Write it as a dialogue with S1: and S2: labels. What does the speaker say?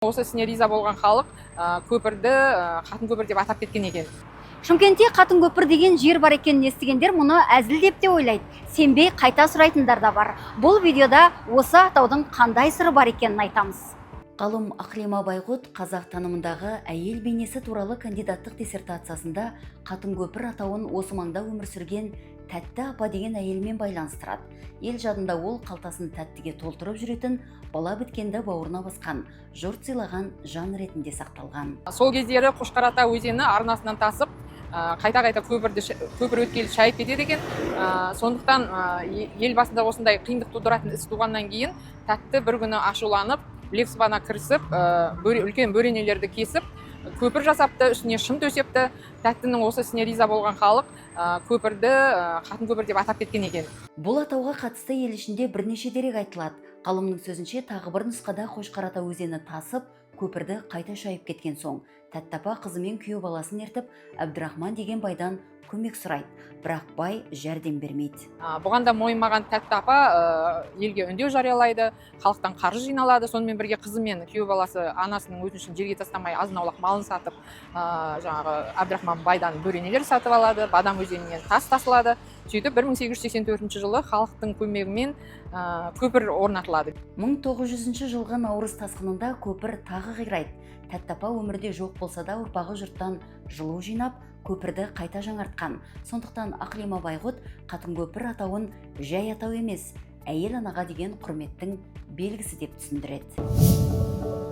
S1: Осы ісіне риза болған халық көпірді қатын көпір деп атап кеткен екен.
S2: Шымкентте қатын көпір деген жер бар екенін естігендер мұны әзіл деп те ойлайды. Сенбей қайта сұрайтындар да бар. Бұл видеода осы атаудың қандай сыры бар екенін айтамыз. Ғалым Ақлима Байғұт қазақ танымындағы әйел бейнесі туралы кандидаттық диссертациясында қатын көпір атауын осы маңда өмір сүрген Тәтті апа деген әйелмен байланыстырады. Ел жадында ол қалтасын тәттіге толтырып жүретін, бала біткенді бауырына басқан, жұрт сыйлаған жан ретінде сақталған.
S1: Сол кездері Қошқарата өзені арнасынан тасып, қайта-қайта көпір өткелі шайып кетеді екен. Сондықтан ел басында осындай қиындық тудыратын іс туғаннан кейін Тәтті бір күні ашуланып, білек сыбана кірісіп, үлкен бөренелерді кесіп, көпір жасапты, үстіне шым төсепті. Тәттінің осы ісіне риза болған халық көпірді қатын көпір деп атап кеткен екен.
S2: Бұл атауға қатысты ел ішінде бірнеше дерек айтылады. Ғалымның сөзінше тағы бір нұсқада Қошқарата өзені тасып, көпірді қайта шайып кеткен соң, Тәтті апа қызымен күйеу баласын ертіп, Әбдірахман деген байдан көмек сұрайды, бірақ бай жәрдем бермейді.
S1: Бұған да мойымаған Тәтті апа елге үндеу жариялайды, халықтан қаржы жиналады. Сонымен бірге қызы мен күйеу баласы анасының өтінішін жерге тастамай азын-аулақ малын сатып, жаңағы Әбдірахман байдан бөренелер сатып алады, Бадам өзенінен тас тасылады. Сөйтіп 1884 жылы халықтың көмегімен көпір орнатылады.
S2: 1900 жылғы наурыз тасқынында көпір тағы қирайды. Тәтті апа өмірде жоқ болса да ұрпағы жұрттан жылу жинап, көпірді қайта жаңартқан. Сондықтан Ақлима Байғұт қатын көпір атауын жай атау емес, әйел анаға деген құрметтің белгісі деп түсіндіреді.